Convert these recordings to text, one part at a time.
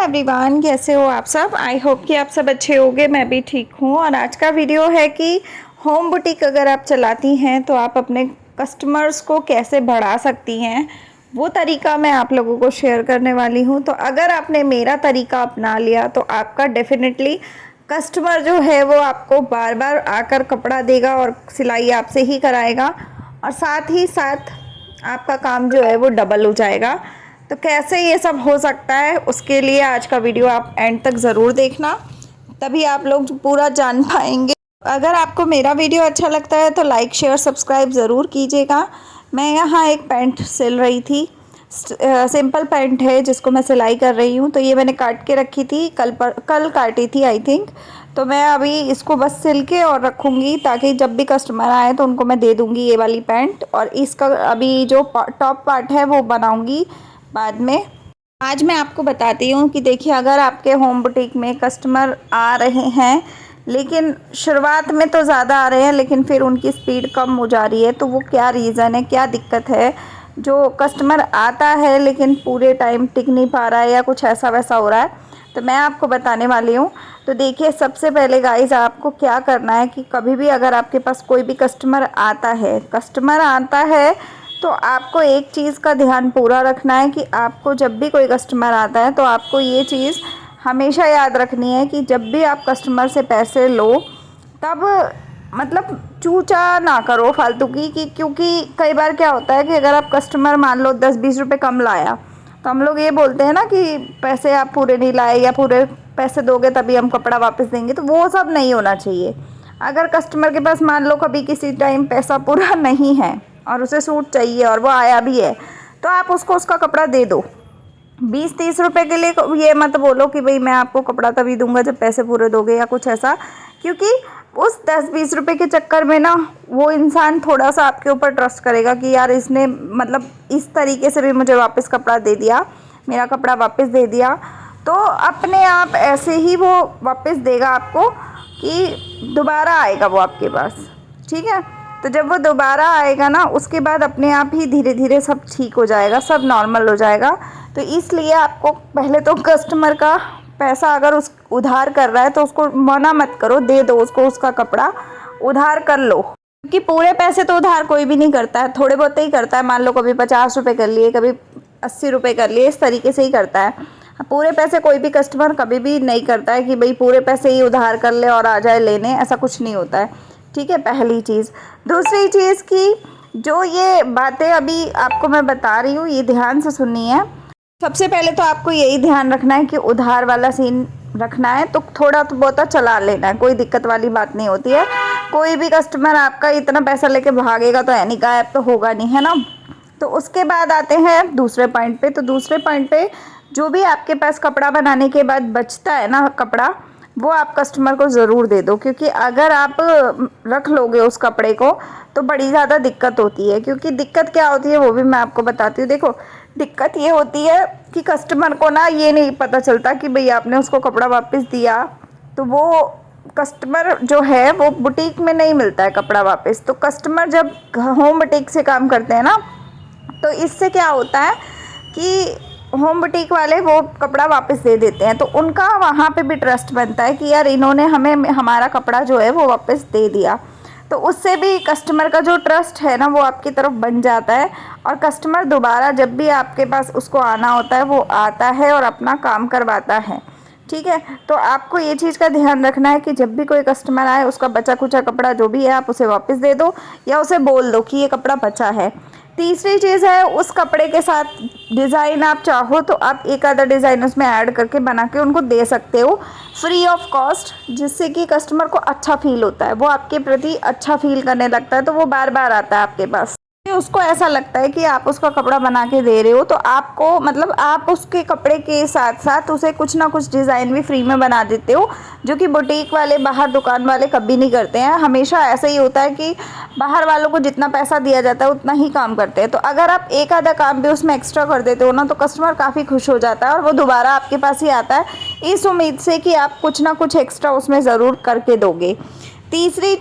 Everyone, कैसे हो आप सब। आई होप कि आप सब अच्छे होंगे। मैं भी ठीक हूँ। और आज का वीडियो है कि होम बुटीक अगर आप चलाती हैं तो आप अपने कस्टमर्स को कैसे बढ़ा सकती हैं, वो तरीका मैं आप लोगों को शेयर करने वाली हूँ। तो अगर आपने मेरा तरीका अपना लिया तो आपका डेफिनेटली कस्टमर जो है वो आपको बार बार आकर कपड़ा देगा और सिलाई आपसे ही कराएगा, और साथ ही साथ आपका काम जो है वो डबल हो जाएगा। तो कैसे ये सब हो सकता है, उसके लिए आज का वीडियो आप एंड तक ज़रूर देखना, तभी आप लोग पूरा जान पाएंगे। अगर आपको मेरा वीडियो अच्छा लगता है तो लाइक शेयर सब्सक्राइब ज़रूर कीजिएगा। मैं यहाँ एक पैंट सिल रही थी, सिंपल पैंट है जिसको मैं सिलाई कर रही हूँ। तो ये मैंने काट के रखी थी, कल काटी थी आई थिंक। तो मैं अभी इसको बस सिल के और रखूँगी ताकि जब भी कस्टमर आए तो उनको मैं दे दूँगी ये वाली पैंट। और इसका अभी जो टॉप पार्ट है वो बनाऊँगी बाद में। आज मैं आपको बताती हूँ कि देखिए, अगर आपके होम बुटीक में कस्टमर आ रहे हैं, लेकिन शुरुआत में तो ज़्यादा आ रहे हैं लेकिन फिर उनकी स्पीड कम हो जा रही है, तो वो क्या रीज़न है, क्या दिक्कत है। जो कस्टमर आता है लेकिन पूरे टाइम टिक नहीं पा रहा है या कुछ ऐसा वैसा हो रहा है, तो मैं आपको बताने वाली हूँ। तो देखिए, सबसे पहले गाइस आपको क्या करना है कि कभी भी अगर आपके पास कोई भी कस्टमर आता है तो आपको एक चीज़ का ध्यान पूरा रखना है कि आपको जब भी कोई कस्टमर आता है तो आपको ये चीज़ हमेशा याद रखनी है कि जब भी आप कस्टमर से पैसे लो तब मतलब चूचा ना करो फालतू की, क्योंकि कई बार क्या होता है कि अगर आप कस्टमर मान लो 10-20 रुपये कम लाया तो हम लोग ये बोलते हैं ना कि पैसे आप पूरे नहीं लाए या पूरे पैसे दोगे तभी हम कपड़ा वापस देंगे। तो वो सब नहीं होना चाहिए। अगर कस्टमर के पास मान लो कभी किसी टाइम पैसा पूरा नहीं है और उसे सूट चाहिए और वो आया भी है, तो आप उसको उसका कपड़ा दे दो। 20-30 रुपए के लिए ये मत बोलो कि भाई मैं आपको कपड़ा तभी दूंगा जब पैसे पूरे दोगे या कुछ ऐसा, क्योंकि उस 10-20 रुपए के चक्कर में ना वो इंसान थोड़ा सा आपके ऊपर ट्रस्ट करेगा कि यार इसने मतलब इस तरीके से भी मुझे वापस कपड़ा दे दिया, मेरा कपड़ा वापस दे दिया। तो अपने आप ऐसे ही वो वापस देगा आपको कि दोबारा आएगा वो आपके पास। ठीक है, तो जब वो दोबारा आएगा ना, उसके बाद अपने आप ही धीरे धीरे सब ठीक हो जाएगा, सब नॉर्मल हो जाएगा। तो इसलिए आपको पहले तो कस्टमर का पैसा अगर उस उधार कर रहा है तो उसको मना मत करो, दे दो उसको उसका कपड़ा, उधार कर लो। क्योंकि पूरे पैसे तो उधार कोई भी नहीं करता है, थोड़े बहुत ही करता है। मान लो कभी 50 रुपये कर लिए, कभी 80 रुपये कर लिए, इस तरीके से ही करता है। पूरे पैसे कोई भी कस्टमर कभी भी नहीं करता है कि भाई पूरे पैसे ही उधार कर ले और आ जाए लेने, ऐसा कुछ नहीं होता है। ठीक है, पहली चीज़। दूसरी चीज़ की जो ये बातें अभी आपको मैं बता रही हूँ, ये ध्यान से सुननी है। सबसे पहले तो आपको यही ध्यान रखना है कि उधार वाला सीन रखना है, तो थोड़ा तो बहुत चला लेना है, कोई दिक्कत वाली बात नहीं होती है। कोई भी कस्टमर आपका इतना पैसा लेके भागेगा तो नहीं, गायब तो होगा नहीं, है ना। तो उसके बाद आते हैं दूसरे पॉइंट पे। तो दूसरे पॉइंट पे जो भी आपके पास कपड़ा बनाने के बाद बचता है ना कपड़ा, वो आप कस्टमर को ज़रूर दे दो। क्योंकि अगर आप रख लोगे उस कपड़े को तो बड़ी ज़्यादा दिक्कत होती है। क्योंकि दिक्कत क्या होती है वो भी मैं आपको बताती हूँ। देखो, दिक्कत ये होती है कि कस्टमर को ना ये नहीं पता चलता कि भाई आपने उसको कपड़ा वापस दिया, तो वो कस्टमर जो है वो बुटीक में नहीं मिलता है कपड़ा वापस। तो कस्टमर जब होम बुटीक से काम करते हैं ना, तो इससे क्या होता है कि होम बुटीक वाले वो कपड़ा वापस दे देते हैं, तो उनका वहाँ पे भी ट्रस्ट बनता है कि यार इन्होंने हमें हमारा कपड़ा जो है वो वापस दे दिया। तो उससे भी कस्टमर का जो ट्रस्ट है ना वो आपकी तरफ बन जाता है, और कस्टमर दोबारा जब भी आपके पास उसको आना होता है वो आता है और अपना काम करवाता है। ठीक है, तो आपको ये चीज़ का ध्यान रखना है कि जब भी कोई कस्टमर आए उसका बचा कुचा कपड़ा जो भी है आप उसे वापस दे दो, या उसे बोल दो कि ये कपड़ा बचा है। तीसरी चीज़ है, उस कपड़े के साथ डिज़ाइन आप चाहो तो आप एक आधा डिज़ाइन उसमें ऐड करके बना के उनको दे सकते हो फ्री ऑफ कॉस्ट, जिससे कि कस्टमर को अच्छा फील होता है, वो आपके प्रति अच्छा फील करने लगता है, तो वो बार बार आता है आपके पास। उसको ऐसा लगता है कि आप उसका कपड़ा बना के दे रहे हो, तो आपको मतलब आप उसके कपड़े के साथ साथ उसे कुछ ना कुछ डिज़ाइन भी फ्री में बना देते हो, जो कि बुटीक वाले बाहर दुकान वाले कभी नहीं करते हैं। हमेशा ऐसा ही होता है कि बाहर वालों को जितना पैसा दिया जाता है उतना ही काम करते हैं। तो अगर आप एक आधा काम भी उसमें एक्स्ट्रा कर देते हो ना, तो कस्टमर काफ़ी खुश हो जाता है और वो दोबारा आपके पास ही आता है इस उम्मीद से कि आप कुछ ना कुछ एक्स्ट्रा उसमें ज़रूर करके दोगे। तीसरी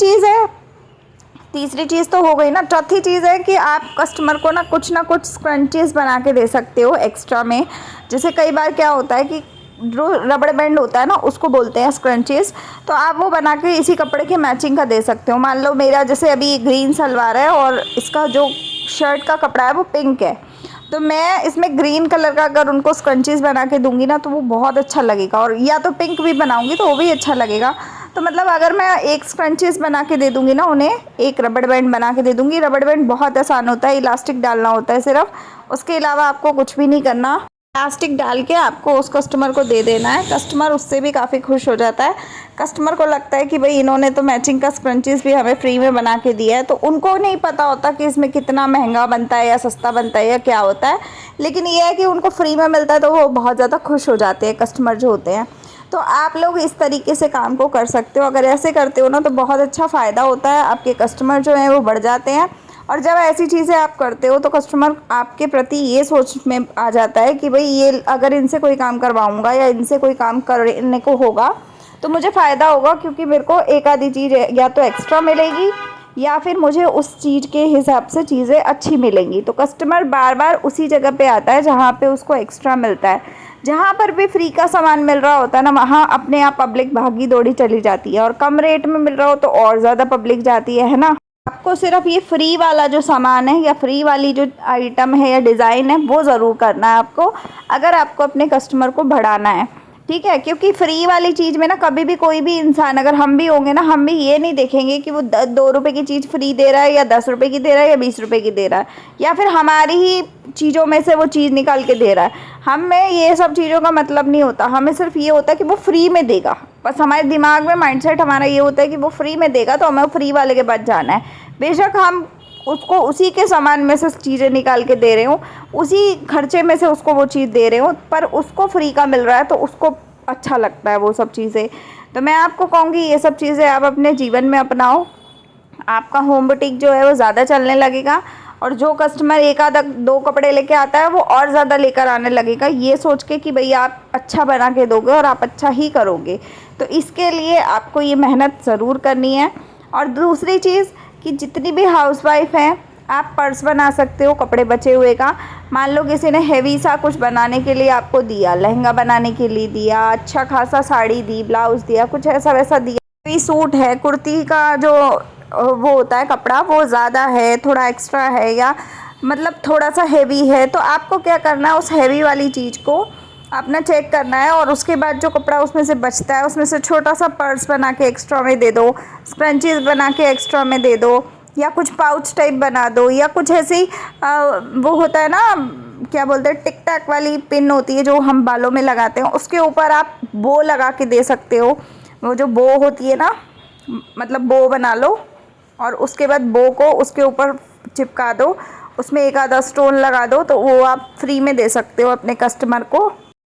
चीज़ तो हो गई ना। चौथी चीज़ है कि आप कस्टमर को ना कुछ स्क्रंचीज़ बना के दे सकते हो एक्स्ट्रा में। जैसे कई बार क्या होता है कि जो रबड़ बैंड होता है ना उसको बोलते हैं स्क्रंचीज। तो आप वो बना के इसी कपड़े के मैचिंग का दे सकते हो। मान लो मेरा जैसे अभी ग्रीन सलवार है और इसका जो शर्ट का कपड़ा है वो पिंक है, तो मैं इसमें ग्रीन कलर का अगर उनको स्क्रंचीज बना के दूंगी ना तो वो बहुत अच्छा लगेगा, और या तो पिंक भी बनाऊंगी तो वो भी अच्छा लगेगा। तो मतलब अगर मैं एक स्क्रंचीज बना के दे दूंगी ना उन्हें, एक रबड़ बैंड बना के दे दूंगी। रबड़ बैंड बहुत आसान होता है, इलास्टिक डालना होता है सिर्फ, उसके अलावा आपको कुछ भी नहीं करना। इलास्टिक डाल के आपको उस कस्टमर को दे देना है, कस्टमर उससे भी काफ़ी खुश हो जाता है। कस्टमर को लगता है कि भाई इन्होंने तो मैचिंग का स्क्रंचीज भी हमें फ्री में बना के दिया है। तो उनको नहीं पता होता कि इसमें कितना महंगा बनता है या सस्ता बनता है या क्या होता है, लेकिन ये है कि उनको फ्री में मिलता है तो वो बहुत ज़्यादा खुश हो जाते हैं कस्टमर जो होते हैं। तो आप लोग इस तरीके से काम को कर सकते हो। अगर ऐसे करते हो ना तो बहुत अच्छा फ़ायदा होता है, आपके कस्टमर जो हैं वो बढ़ जाते हैं। और जब ऐसी चीज़ें आप करते हो तो कस्टमर आपके प्रति ये सोच में आ जाता है कि भाई ये अगर इनसे कोई काम करवाऊँगा या इनसे कोई काम करने को होगा तो मुझे फ़ायदा होगा, क्योंकि मेरे को एक आधी चीज़ या तो एक्स्ट्रा मिलेगी या फिर मुझे उस चीज़ के हिसाब से चीज़ें अच्छी मिलेंगी। तो कस्टमर बार बार उसी जगह पे आता है जहाँ पे उसको एक्स्ट्रा मिलता है। जहाँ पर भी फ्री का सामान मिल रहा होता है ना वहाँ अपने आप पब्लिक भागी दौड़ी चली जाती है, और कम रेट में मिल रहा हो तो और ज़्यादा पब्लिक जाती है ना। आपको सिर्फ ये फ्री वाला जो सामान है या फ्री वाली जो आइटम है या डिज़ाइन है वो ज़रूर करना है आपको, अगर आपको अपने कस्टमर को बढ़ाना है, ठीक है। क्योंकि फ्री वाली चीज़ में ना कभी भी कोई भी इंसान, अगर हम भी होंगे ना, हम भी ये नहीं देखेंगे कि वो 2 रुपये की चीज़ फ्री दे रहा है या 10 रुपये की दे रहा है या 20 रुपये की दे रहा है, या फिर हमारी ही चीज़ों में से वो चीज़ निकाल के दे रहा है। हमें ये सब चीज़ों का मतलब नहीं होता, हमें सिर्फ ये होता है कि वो फ्री में देगा। बस हमारे दिमाग में माइंडसेट हमारा ये होता है कि वो फ्री में देगा तो हमें फ्री वाले के पास जाना है। बेशक हम उसको उसी के सामान में से चीज़ें निकाल के दे रहे हो, उसी खर्चे में से उसको वो चीज़ दे रहे हो, पर उसको फ्री का मिल रहा है तो उसको अच्छा लगता है वो सब चीज़ें। तो मैं आपको कहूँगी ये सब चीज़ें आप अपने जीवन में अपनाओ, आपका होम बुटीक जो है वो ज़्यादा चलने लगेगा, और जो कस्टमर एक आधा 2 कपड़े लेके आता है वो और ज़्यादा लेकर आने लगेगा, ये सोच के कि भई आप अच्छा बना के दोगे और आप अच्छा ही करोगे। तो इसके लिए आपको ये मेहनत ज़रूर करनी है। और दूसरी चीज़ कि जितनी भी हाउसवाइफ हैं आप पर्स बना सकते हो कपड़े बचे हुए का। मान लो किसी ने हेवी सा कुछ बनाने के लिए आपको दिया, लहंगा बनाने के लिए दिया, अच्छा खासा साड़ी दी, ब्लाउज़ दिया, कुछ ऐसा वैसा दिया, कोई सूट है, कुर्ती का जो वो होता है कपड़ा वो ज़्यादा है, थोड़ा एक्स्ट्रा है, या मतलब थोड़ा सा हेवी है, तो आपको क्या करना है उस हेवी वाली चीज़ को अपना चेक करना है, और उसके बाद जो कपड़ा उसमें से बचता है उसमें से छोटा सा पर्स बना के एक्स्ट्रा में दे दो, स्क्रंचीज बना के एक्स्ट्रा में दे दो, या कुछ पाउच टाइप बना दो, या कुछ ऐसी वो होता है ना, क्या बोलते हैं, टिक टैक वाली पिन होती है जो हम बालों में लगाते हैं, उसके ऊपर आप बो लगा के दे सकते हो। वो जो बो होती है ना, मतलब बो बना लो और उसके बाद बो को उसके ऊपर चिपका दो, उसमें एक आधा स्टोन लगा दो, तो वो आप फ्री में दे सकते हो अपने कस्टमर को।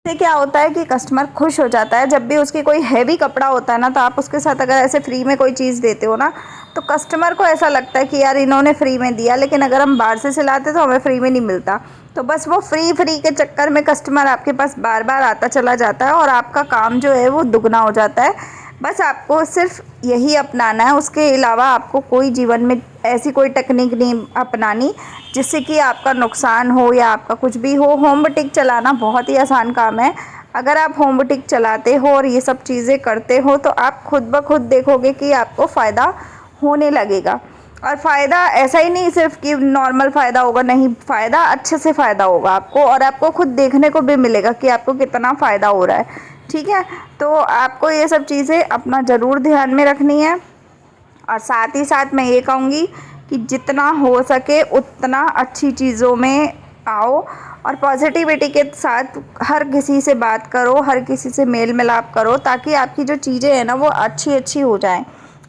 इससे क्या होता है कि कस्टमर खुश हो जाता है। जब भी उसकी कोई हैवी कपड़ा होता है ना तो आप उसके साथ अगर ऐसे फ्री में कोई चीज़ देते हो ना तो कस्टमर को ऐसा लगता है कि यार इन्होंने फ्री में दिया, लेकिन अगर हम बाहर से सिलाते तो हमें फ्री में नहीं मिलता। तो बस वो फ्री के चक्कर में कस्टमर आपके पास बार बार आता चला जाता है और आपका काम जो है वो दुगना हो जाता है। बस आपको सिर्फ यही अपनाना है, उसके अलावा आपको कोई जीवन में ऐसी कोई टेक्निक नहीं अपनानी जिससे कि आपका नुकसान हो या आपका कुछ भी हो। होम बुटीक चलाना बहुत ही आसान काम है। अगर आप होम बुटीक चलाते हो और ये सब चीज़ें करते हो तो आप खुद ब खुद देखोगे कि आपको फ़ायदा होने लगेगा। और फ़ायदा ऐसा ही नहीं सिर्फ कि नॉर्मल फ़ायदा होगा, नहीं, फ़ायदा अच्छे से फ़ायदा होगा आपको, और आपको खुद देखने को भी मिलेगा कि आपको कितना फ़ायदा हो रहा है। ठीक है, तो आपको ये सब चीज़ें अपना ज़रूर ध्यान में रखनी है। और साथ ही साथ मैं ये कहूँगी कि जितना हो सके उतना अच्छी चीज़ों में आओ और पॉजिटिविटी के साथ हर किसी से बात करो, हर किसी से मेल मिलाप करो, ताकि आपकी जो चीज़ें हैं ना वो अच्छी हो जाएं।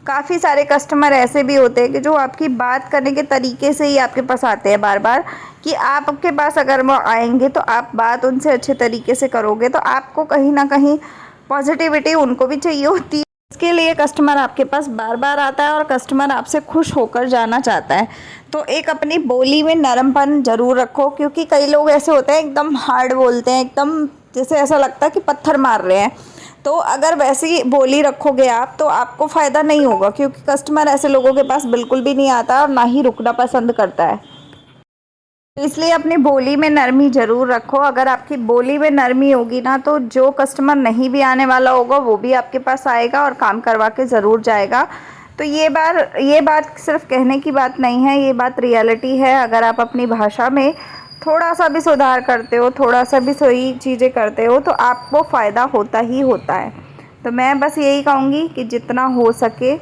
काफ़ी सारे कस्टमर ऐसे भी होते हैं कि जो आपकी बात करने के तरीके से ही आपके पास आते हैं बार बार, कि आपके पास अगर वो आएंगे तो आप बात उनसे अच्छे तरीके से करोगे, तो आपको कहीं ना कहीं पॉजिटिविटी उनको भी चाहिए होती है। इसके लिए कस्टमर आपके पास बार बार आता है और कस्टमर आपसे खुश होकर जाना चाहता है। तो एक अपनी बोली में नरमपन ज़रूर रखो, क्योंकि कई लोग ऐसे होते हैं एकदम हार्ड बोलते हैं, एकदम जैसे ऐसा लगता है कि पत्थर मार रहे हैं। तो अगर वैसी बोली रखोगे आप तो आपको फ़ायदा नहीं होगा, क्योंकि कस्टमर ऐसे लोगों के पास बिल्कुल भी नहीं आता और ना ही रुकना पसंद करता है। इसलिए अपनी बोली में नरमी ज़रूर रखो। अगर आपकी बोली में नरमी होगी ना, तो जो कस्टमर नहीं भी आने वाला होगा वो भी आपके पास आएगा और काम करवा के ज़रूर जाएगा। तो ये बात सिर्फ कहने की बात नहीं है, ये बात रियलिटी है। अगर आप अपनी भाषा में थोड़ा सा भी सुधार करते हो, थोड़ा सा भी सही चीज़ें करते हो, तो आपको फ़ायदा होता ही होता है। तो मैं बस यही कहूँगी कि जितना हो सके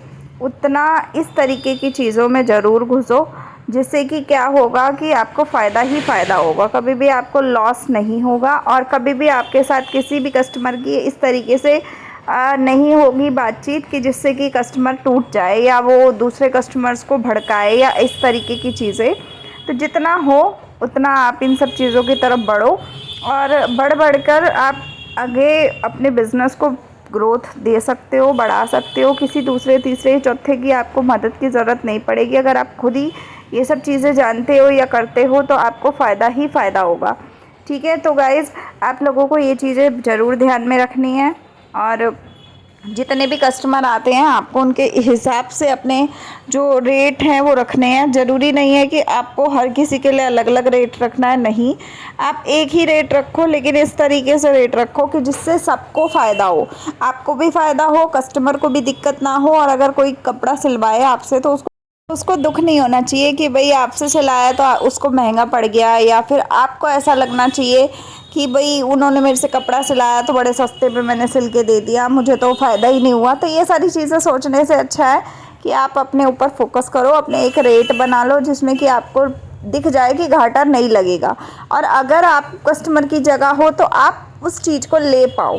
उतना इस तरीके की चीज़ों में ज़रूर घुसो, जिससे कि क्या होगा कि आपको फ़ायदा ही फ़ायदा होगा, कभी भी आपको लॉस नहीं होगा। और कभी भी आपके साथ किसी भी कस्टमर की इस तरीके से नहीं होगी बातचीत कि जिससे कि कस्टमर टूट जाए या वो दूसरे कस्टमर्स को भड़काए या इस तरीके की चीज़ें। तो जितना हो उतना आप इन सब चीज़ों की तरफ बढ़ो और बढ़ कर आप आगे अपने बिज़नेस को ग्रोथ दे सकते हो, बढ़ा सकते हो। किसी दूसरे, तीसरे, चौथे की आपको मदद की ज़रूरत नहीं पड़ेगी। अगर आप खुद ही ये सब चीज़ें जानते हो या करते हो तो आपको फ़ायदा ही फ़ायदा होगा। ठीक है, तो गाइज़ आप लोगों को ये चीज़ें ज़रूर ध्यान में रखनी है। और जितने भी कस्टमर आते हैं आपको उनके हिसाब से अपने जो रेट हैं वो रखने हैं। ज़रूरी नहीं है कि आपको हर किसी के लिए अलग अलग रेट रखना है, नहीं, आप एक ही रेट रखो, लेकिन इस तरीके से रेट रखो कि जिससे सबको फ़ायदा हो, आपको भी फ़ायदा हो, कस्टमर को भी दिक्कत ना हो। और अगर कोई कपड़ा सिलवाए आपसे तो उसको दुख नहीं होना चाहिए कि भाई आपसे सिलाया तो उसको महंगा पड़ गया, या फिर आपको ऐसा लगना चाहिए कि भाई उन्होंने मेरे से कपड़ा सिलाया तो बड़े सस्ते पे मैंने सिल के दे दिया, मुझे तो फ़ायदा ही नहीं हुआ। तो ये सारी चीज़ें सोचने से अच्छा है कि आप अपने ऊपर फोकस करो, अपने एक रेट बना लो जिसमें कि आपको दिख जाए कि घाटा नहीं लगेगा। और अगर आप कस्टमर की जगह हो तो आप उस चीज़ को ले पाओ।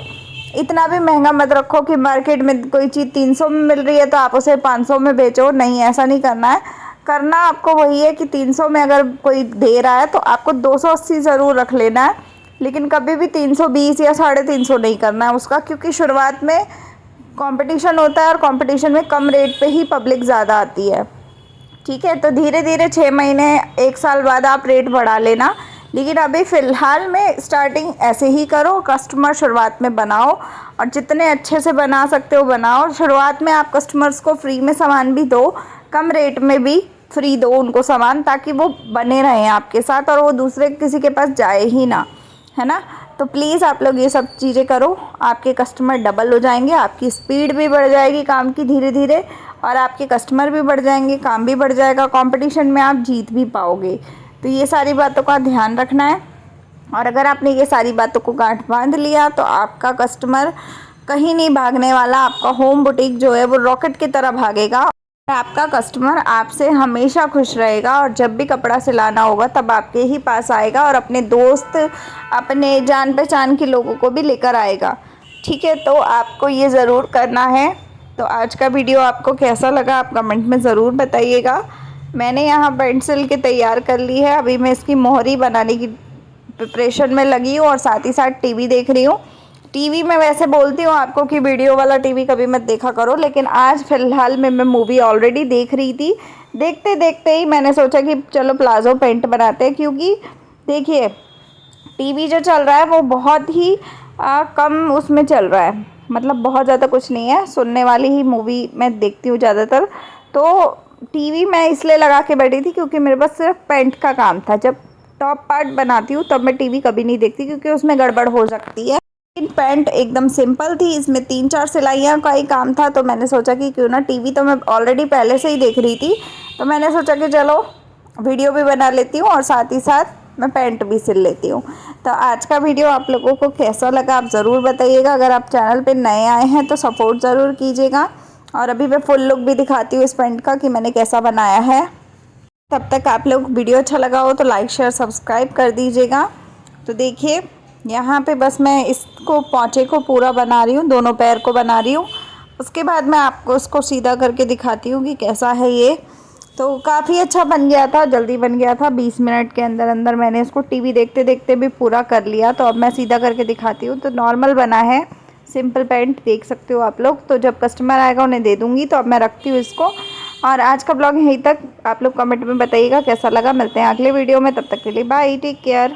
इतना भी महंगा मत रखो कि मार्केट में कोई चीज़ 300 में मिल रही है तो आप उसे 500 में बेचो, नहीं, ऐसा नहीं करना है। करना आपको वही है कि 300 में अगर कोई दे रहा है तो आपको 280 ज़रूर रख लेना है, लेकिन कभी भी 320 या 350 नहीं करना है उसका, क्योंकि शुरुआत में कंपटीशन होता है और कंपटीशन में कम रेट पे ही पब्लिक ज़्यादा आती है। ठीक है, तो धीरे धीरे 6 महीने 1 साल बाद आप रेट बढ़ा लेना, लेकिन अभी फ़िलहाल में स्टार्टिंग ऐसे ही करो। कस्टमर शुरुआत में बनाओ और जितने अच्छे से बना सकते हो बनाओ। शुरुआत में आप कस्टमर्स को फ्री में सामान भी दो, कम रेट में भी फ्री दो उनको सामान, ताकि वो बने रहें आपके साथ और वो दूसरे किसी के पास जाए ही ना, है ना। तो प्लीज़ आप लोग ये सब चीज़ें करो, आपके कस्टमर डबल हो जाएंगे, आपकी स्पीड भी बढ़ जाएगी काम की धीरे धीरे, और आपके कस्टमर भी बढ़ जाएंगे, काम भी बढ़ जाएगा, कंपटीशन में आप जीत भी पाओगे। तो ये सारी बातों का ध्यान रखना है। और अगर आपने ये सारी बातों को गांठ बांध लिया तो आपका कस्टमर कहीं नहीं भागने वाला, आपका होम बुटीक जो है वो रॉकेट की तरह भागेगा और आपका कस्टमर आपसे हमेशा खुश रहेगा। और जब भी कपड़ा सिलाना होगा तब आपके ही पास आएगा और अपने दोस्त, अपने जान पहचान के लोगों को भी लेकर आएगा। ठीक है, तो आपको ये ज़रूर करना है। तो आज का वीडियो आपको कैसा लगा आप कमेंट में ज़रूर बताइएगा। मैंने यहाँ पेंट सिल के तैयार कर ली है, अभी मैं इसकी मोहरी बनाने की प्रिपरेशन में लगी हूँ और साथ ही साथ टीवी देख रही हूँ। टीवी में वैसे बोलती हूँ आपको कि वीडियो वाला टीवी कभी मत देखा करो, लेकिन आज फ़िलहाल मैं मूवी ऑलरेडी देख रही थी। देखते देखते ही मैंने सोचा कि चलो प्लाज़ो पेंट बनाते हैं, क्योंकि देखिए टीवी जो चल रहा है वो बहुत ही कम उसमें चल रहा है, मतलब बहुत ज़्यादा कुछ नहीं है, सुनने वाली ही मूवी मैं देखती हूँ ज़्यादातर। तो टीवी मैं इसलिए लगा के बैठी थी क्योंकि मेरे पास सिर्फ पेंट का काम था। जब टॉप पार्ट बनाती हूँ तब मैं टीवी कभी नहीं देखती क्योंकि उसमें गड़बड़ हो सकती है। लेकिन पेंट एकदम सिंपल थी, इसमें 3-4 सिलाइयाँ का ही काम था, तो मैंने सोचा कि क्यों ना, टीवी तो मैं ऑलरेडी पहले से ही देख रही थी, तो मैंने सोचा कि चलो वीडियो भी बना लेती हूँ और साथ ही साथ मैं पेंट भी सिल लेती हूँ। तो आज का वीडियो आप लोगों को कैसा लगा आप ज़रूर बताइएगा। अगर आप चैनल पे नए आए हैं तो सपोर्ट ज़रूर कीजिएगा। और अभी मैं फुल लुक भी दिखाती हूँ इस पेंट का कि मैंने कैसा बनाया है। तब तक आप लोग वीडियो अच्छा लगा हो तो लाइक शेयर सब्सक्राइब कर दीजिएगा। तो देखिए यहाँ पे बस मैं इसको पोंचे को पूरा बना रही हूँ, दोनों पैर को बना रही हूँ। उसके बाद मैं आपको उसको सीधा करके दिखाती हूँ कि कैसा है ये। तो काफ़ी अच्छा बन गया था, जल्दी बन गया था, 20 मिनट के अंदर अंदर मैंने इसको टीवी देखते देखते भी पूरा कर लिया। तो अब मैं सीधा करके दिखाती हूँ। तो नॉर्मल बना है, सिंपल पेंट, देख सकते हो आप लोग। तो जब कस्टमर आएगा उन्हें दे दूँगी। तो अब मैं रखती हूँ इसको। और आज का ब्लॉग यहीं तक, आप लोग कमेंट में बताइएगा कैसा लगा। मिलते हैं अगले वीडियो में, तब तक के लिए बाय, टेक केयर।